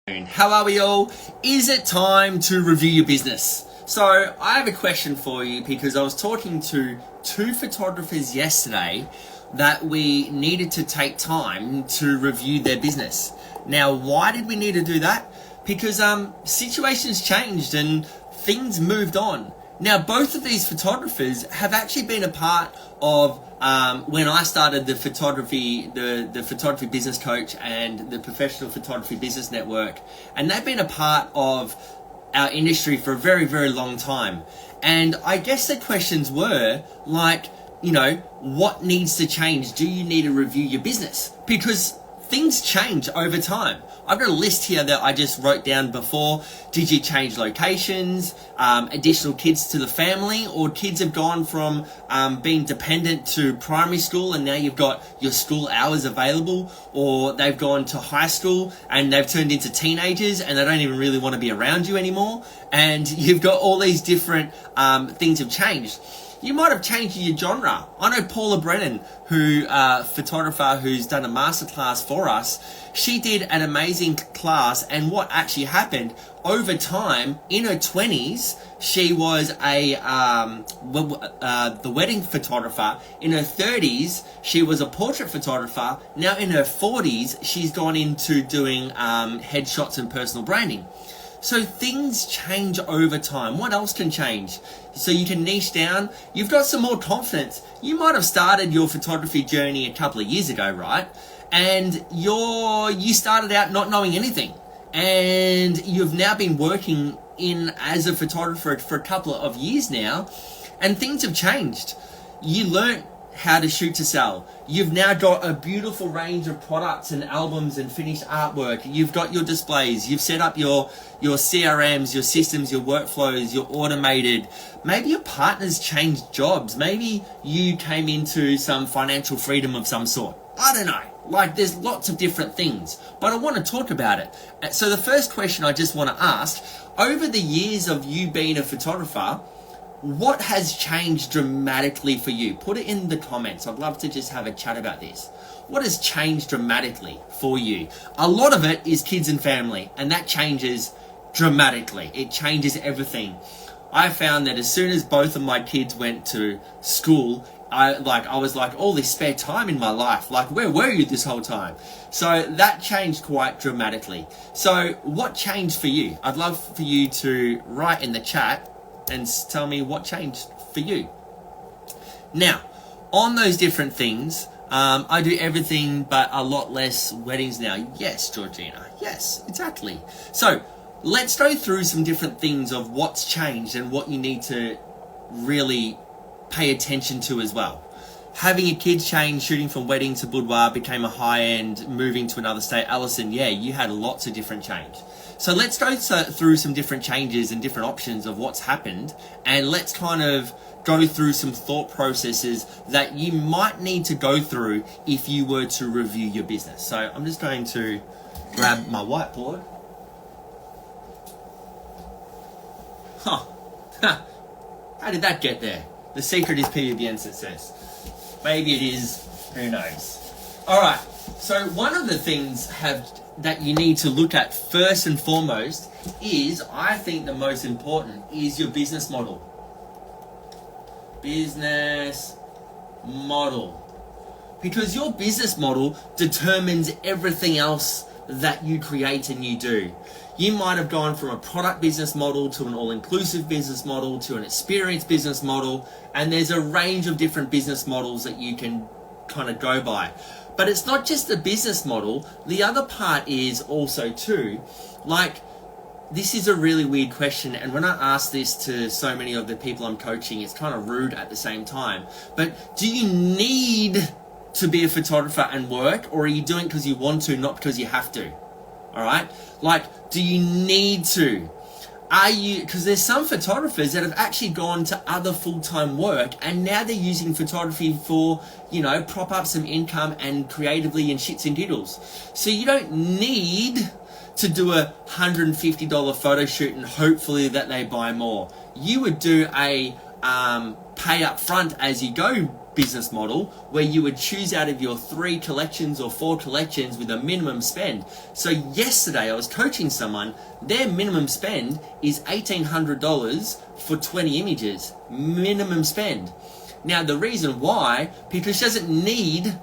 How are we all? Is it time to review your business? So I have a question for you because I was talking to two photographers yesterday that we needed to take time to review their business. Now, why did we need to do that? Because situations changed and things moved on. Now, both of these photographers have actually been a part of when I started the photography business coach and the professional photography business network, and they've been a part of our industry for a very, very long time. And I guess the questions were like, what needs to change? Do you need to review your business? Because things change over time. I've got a list here that I just wrote down before. Did you change locations, additional kids to the family, or kids have gone from being dependent to primary school and now you've got your school hours available, or they've gone to high school and they've turned into teenagers and they don't even really want to be around you anymore, and you've got all these different things have changed. You might have changed your genre. I know Paula Brennan, photographer who's done a masterclass for us. She did an amazing class, and what actually happened over time, in her 20s, she was the wedding photographer. In her 30s, she was a portrait photographer. Now in her 40s, she's gone into doing headshots and personal branding. So things change over time. What else can change? So you can niche down. You've got some more confidence. You might have started your photography journey a couple of years ago, right? And you started out not knowing anything. And you've now been working as a photographer for a couple of years now. And things have changed. You learnt how to shoot to sell. You've now got a beautiful range of products and albums and finished artwork. You've got your displays. You've set up your CRMs, your systems, your workflows, you're automated. Maybe your partner's changed jobs. Maybe you came into some financial freedom of some sort. I don't know. Like, there's lots of different things, but I want to talk about it. So the first question I just want to ask, over the years of you being a photographer, what has changed dramatically for you? Put it in the comments. I'd love to just have a chat about this. What has changed dramatically for you? A lot of it is kids and family, and that changes dramatically. It changes everything. I found that as soon as both of my kids went to school, I was like, all this spare time in my life. Like, where were you this whole time? So that changed quite dramatically. So what changed for you? I'd love for you to write in the chat and tell me what changed for you. Now, on those different things, I do everything but a lot less weddings now. Yes, Georgina. Yes, exactly. So let's go through some different things of what's changed and what you need to really pay attention to as well. Having a kid change, shooting from wedding to boudoir became a high-end, moving to another state. Alison, yeah, you had lots of different change. So let's go through some different changes and different options of what's happened, and let's kind of go through some thought processes that you might need to go through if you were to review your business. So I'm just going to grab my whiteboard. How did that get there? The secret is PBN success. Maybe it is, who knows. All right, so one of the things that you need to look at first and foremost is, I think the most important, is your business model. Business model. Because your business model determines everything else that you create and you do. You might have gone from a product business model to an all-inclusive business model to an experience business model, and there's a range of different business models that you can kind of go by. But it's not just the business model. The other part is also too, like, this is a really weird question, and when I ask this to so many of the people I'm coaching, it's kind of rude at the same time. But do you need to be a photographer and work, or are you doing it because you want to, not because you have to? All right? Like, do you need to? Are you, because there's some photographers that have actually gone to other full-time work and now they're using photography for, prop up some income and creatively and shits and giggles. So you don't need to do a $150 photo shoot and hopefully that they buy more. You would do a pay up front as you go business model where you would choose out of your 3 collections or 4 collections with a minimum spend. So yesterday I was coaching someone, their minimum spend is $1,800 for 20 images. Minimum spend. Now the reason why, because she doesn't need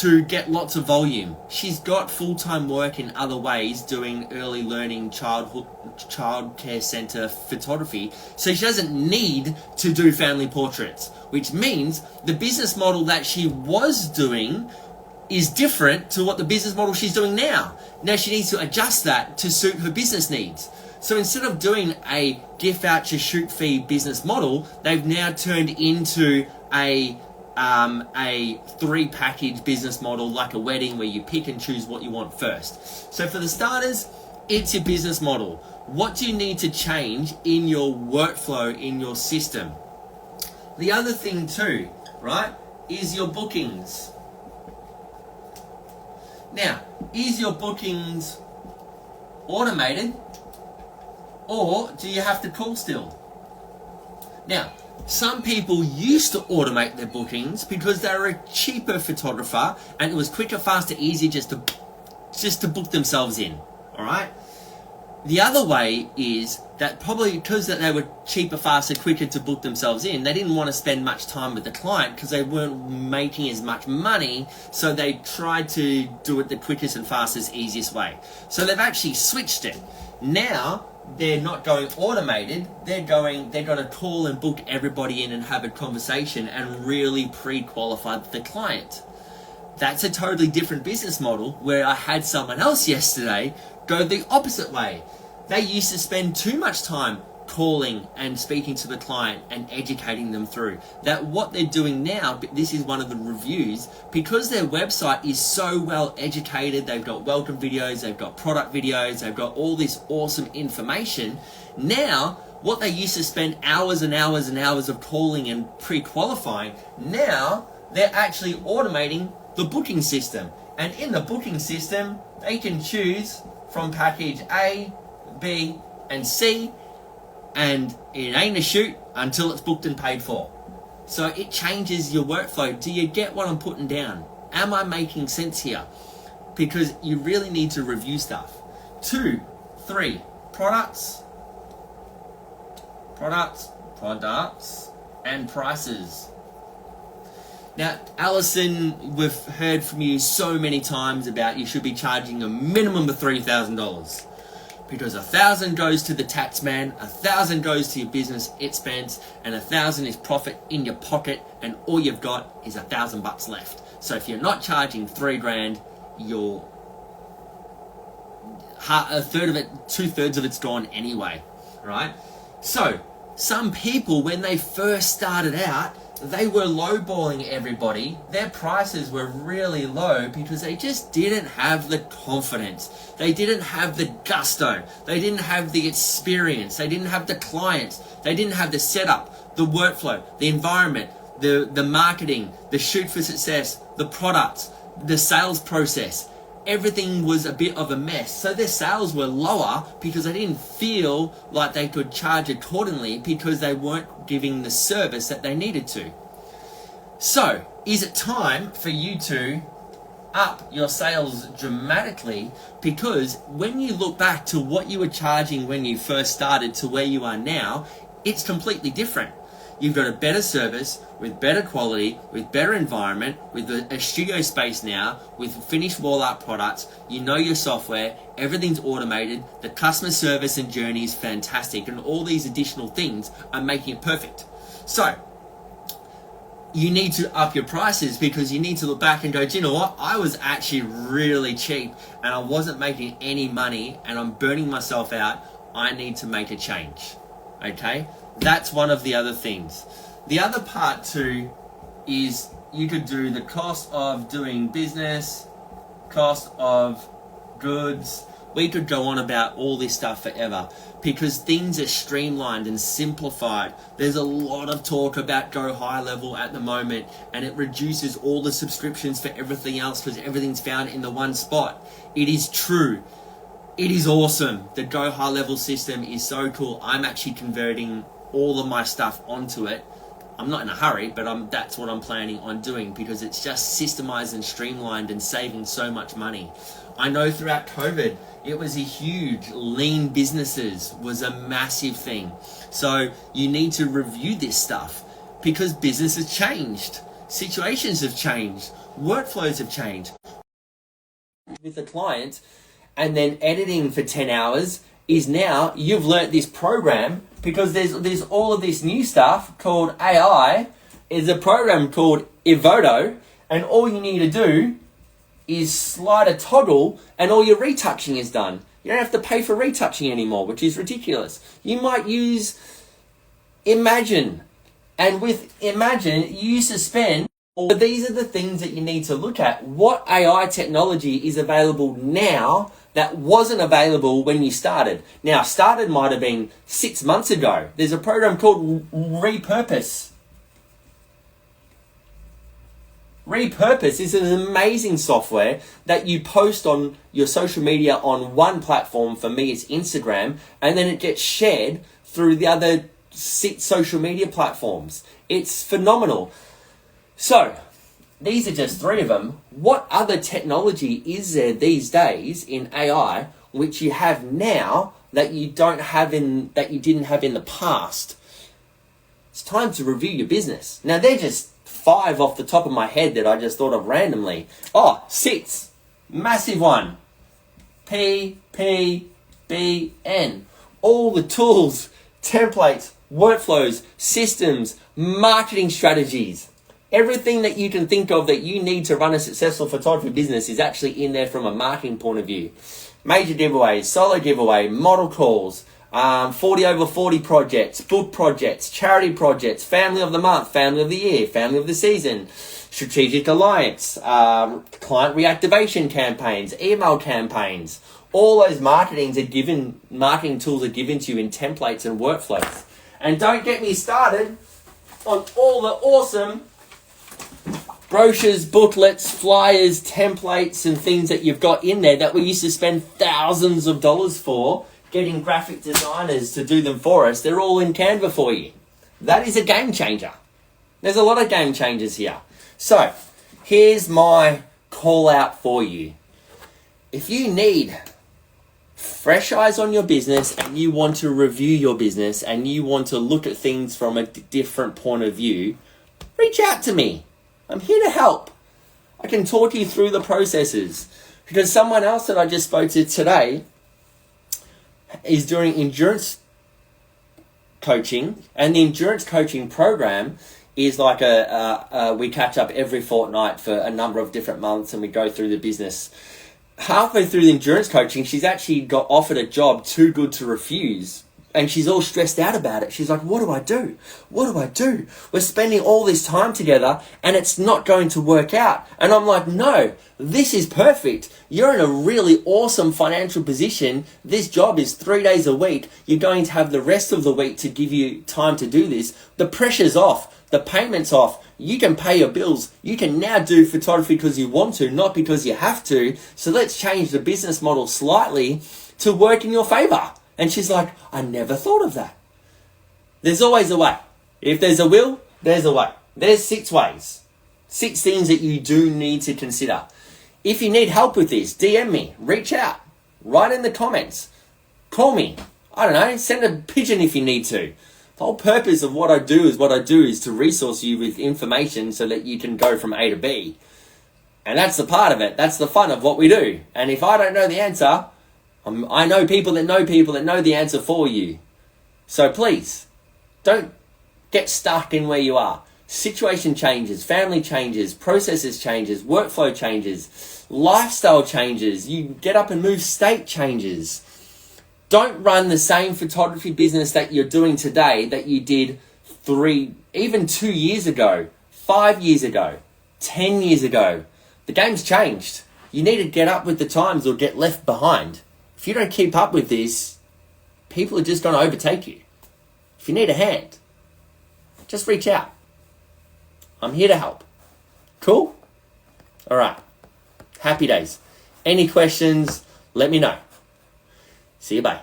to get lots of volume. She's got full-time work in other ways doing early learning childcare center photography, so she doesn't need to do family portraits, which means the business model that she was doing is different to what the business model she's doing now. Now she needs to adjust that to suit her business needs. So instead of doing a gift voucher shoot fee business model, they've now turned into a 3-package business model, like a wedding, where you pick and choose what you want first. So for the starters, it's your business model. What do you need to change in your workflow, in your system? The other thing too, right, is your bookings. Now, is your bookings automated, or do you have to call still? Now, some people used to automate their bookings because they were a cheaper photographer and it was quicker, faster, easier just to book themselves in. All right. The other way is that probably because that they were cheaper, faster, quicker to book themselves in, they didn't want to spend much time with the client because they weren't making as much money. So they tried to do it the quickest and fastest, easiest way. So they've actually switched it. Now they're not going automated, they're going to call and book everybody in and have a conversation and really pre-qualify the client. That's a totally different business model, where I had someone else yesterday go the opposite way. They used to spend too much time calling and speaking to the client and educating them through that. What they're doing now, this is one of the reviews, because their website is so well educated, they've got welcome videos, they've got product videos, they've got all this awesome information. Now, what they used to spend hours and hours and hours of calling and pre-qualifying, now they're actually automating the booking system. And in the booking system, they can choose from package A, B, and C, and it ain't a shoot until it's booked and paid for. So it changes your workflow. Do you get what I'm putting down? Am I making sense here? Because you really need to review stuff. 2, 3, products, and prices. Now, Alison, we've heard from you so many times about you should be charging a minimum of $3,000. Because $1,000 goes to the tax man, $1,000 goes to your business expense, and $1,000 is profit in your pocket, and all you've got is $1,000 left. So if you're not charging $3,000, you're a third of it, 2/3 of it's gone anyway, right? So some people, when they first started out, they were lowballing everybody. Their prices were really low because they just didn't have the confidence. They didn't have the gusto. They didn't have the experience. They didn't have the clients. They didn't have the setup, the workflow, the environment, the marketing, the shoot for success, the products, the sales process. Everything was a bit of a mess. So their sales were lower because they didn't feel like they could charge accordingly because they weren't giving the service that they needed to. So, is it time for you to up your sales dramatically? Because when you look back to what you were charging when you first started to where you are now, it's completely different. You've got a better service, with better quality, with better environment, with a studio space now, with finished wall art products. You know your software, everything's automated, the customer service and journey is fantastic, and all these additional things are making it perfect. So, you need to up your prices because you need to look back and go, do you know what? I was actually really cheap and I wasn't making any money and I'm burning myself out. I need to make a change. Okay? That's one of the other things. The other part too is you could do the cost of doing business, cost of goods. We could go on about all this stuff forever because things are streamlined and simplified. There's a lot of talk about Go High Level at the moment, and it reduces all the subscriptions for everything else because everything's found in the one spot. It is true. It is awesome. The Go High Level system is so cool. I'm actually converting all of my stuff onto it I'm not in a hurry, but that's what I'm planning on doing, because it's just systemized and streamlined and saving so much money. I know throughout COVID, it was a huge, lean businesses was a massive thing. So you need to review this stuff because business has changed. Situations have changed. Workflows have changed. With a client and then editing for 10 hours is now you've learnt this program, because there's all of this new stuff called AI. Is a program called Evoto, and all you need to do is slide a toggle and all your retouching is done. You don't have to pay for retouching anymore, which is ridiculous. You might use Imagine, and with Imagine you used to spend. But these are the things that you need to look at. What AI technology is available now that wasn't available when you started? Now, started might have been 6 months ago. There's a program called Repurpose. Repurpose is an amazing software that you post on your social media on one platform. For me, it's Instagram, and then it gets shared through the other 6 social media platforms. It's phenomenal. So, these are just 3 of them. What other technology is there these days in AI which you have now that you didn't have in the past? It's time to review your business. Now, they're just 5 off the top of my head that I just thought of randomly. Oh, SITS, massive one. PPBN. All the tools, templates, workflows, systems, marketing strategies. Everything that you can think of that you need to run a successful photography business is actually in there from a marketing point of view. Major giveaways, solo giveaway, model calls, 40 over 40 projects, book projects, charity projects, family of the month, family of the year, family of the season, strategic alliance, client reactivation campaigns, email campaigns. All those marketing tools are given to you in templates and workflows. And don't get me started on all the awesome brochures, booklets, flyers, templates, and things that you've got in there that we used to spend thousands of dollars for, getting graphic designers to do them for us. They're all in Canva for you. That is a game changer. There's a lot of game changers here. So, here's my call out for you. If you need fresh eyes on your business and you want to review your business and you want to look at things from a different point of view, reach out to me. I'm here to help. I can talk you through the processes, because someone else that I just spoke to today is doing endurance coaching, and the endurance coaching program is like we catch up every fortnight for a number of different months and we go through the business. Halfway through the endurance coaching, she's actually got offered a job too good to refuse. And she's all stressed out about it. She's like, what do I do? What do I do? We're spending all this time together and it's not going to work out. And I'm like, no, this is perfect. You're in a really awesome financial position. This job is 3 days a week. You're going to have the rest of the week to give you time to do this. The pressure's off. The payment's off. You can pay your bills. You can now do photography because you want to, not because you have to. So let's change the business model slightly to work in your favor. And she's like, I never thought of that. There's always a way. If there's a will, there's a way. There's 6 ways. 6 things that you do need to consider. If you need help with this, DM me, reach out, write in the comments, call me. I don't know, send a pigeon if you need to. The whole purpose of what I do is to resource you with information so that you can go from A to B. And that's the part of it. That's the fun of what we do. And if I don't know the answer, I know people that know the answer for you. So please, don't get stuck in where you are. Situation changes, family changes, processes changes, workflow changes, lifestyle changes. You get up and move state changes. Don't run the same photography business that you're doing today that you did even 2 years ago, 5 years ago, 10 years ago. The game's changed. You need to get up with the times or get left behind. If you don't keep up with this, people are just going to overtake you. If you need a hand, just reach out. I'm here to help. Cool? All right. Happy days. Any questions, let me know. See you, bye.